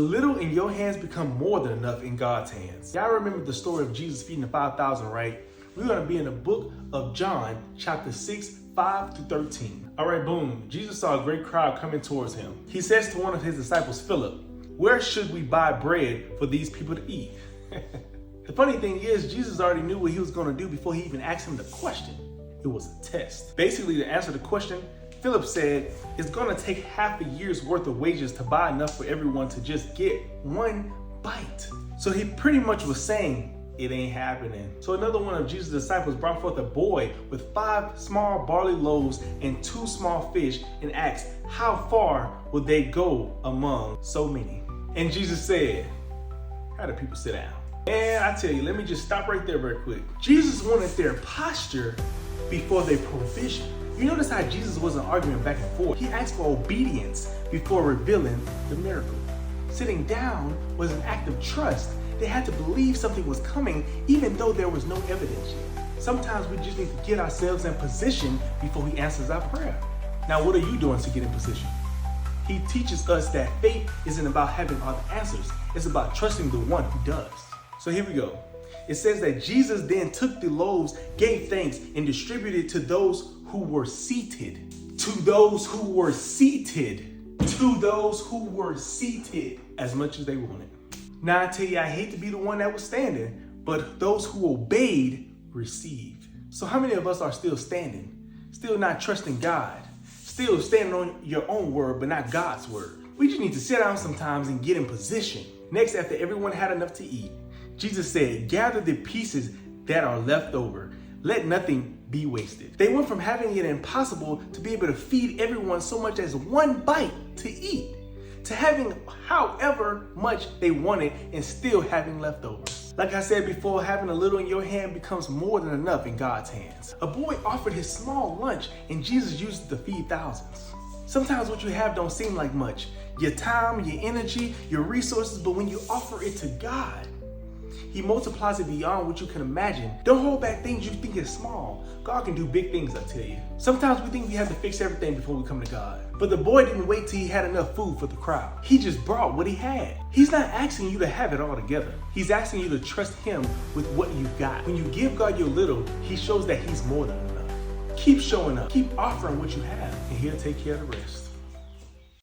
Little in your hands become more than enough in God's hands. Y'all remember the story of Jesus feeding the 5,000, right? We're going to be in the book of John, chapter 6, 5 to 13. All right, boom. Jesus saw a great crowd coming towards him. He says to one of his disciples, Philip, where should we buy bread for these people to eat? The funny thing is, Jesus already knew what he was going to do before he even asked him the question. It was a test. Basically, to answer the question, Philip said, it's going to take half a year's worth of wages to buy enough for everyone to just get one bite. So he pretty much was saying, it ain't happening. So another one of Jesus' disciples brought forth a boy with 5 small barley loaves and 2 small fish and asked, how far will they go among so many? And Jesus said, how do people sit down? And I tell you, let me just stop right there very quick. Jesus wanted their posture before their provision. You notice how Jesus wasn't arguing back and forth. He asked for obedience before revealing the miracle. Sitting down was an act of trust. They had to believe something was coming even though there was no evidence yet. Sometimes we just need to get ourselves in position before he answers our prayer. Now, what are you doing to get in position? He teaches us that faith isn't about having all the answers. It's about trusting the one who does. So here we go. It says that Jesus then took the loaves, gave thanks, and distributed to those who were seated. To those who were seated. To those who were seated, as much as they wanted. Now I tell you, I hate to be the one that was standing, but those who obeyed received. So how many of us are still standing? Still not trusting God? Still standing on your own word, but not God's word? We just need to sit down sometimes and get in position. Next, after everyone had enough to eat, Jesus said, gather the pieces that are left over. Let nothing be wasted. They went from having it impossible to be able to feed everyone so much as one bite to eat, to having however much they wanted and still having leftovers. Like I said before, having a little in your hand becomes more than enough in God's hands. A boy offered his small lunch and Jesus used it to feed thousands. Sometimes what you have don't seem like much. Your time, your energy, your resources, but when you offer it to God, he multiplies it beyond what you can imagine. Don't hold back things you think is small. God can do big things, I tell you. Sometimes we think we have to fix everything before we come to God. But the boy didn't wait till he had enough food for the crowd. He just brought what he had. He's not asking you to have it all together. He's asking you to trust him with what you've got. When you give God your little, he shows that he's more than enough. Keep showing up. Keep offering what you have, and he'll take care of the rest.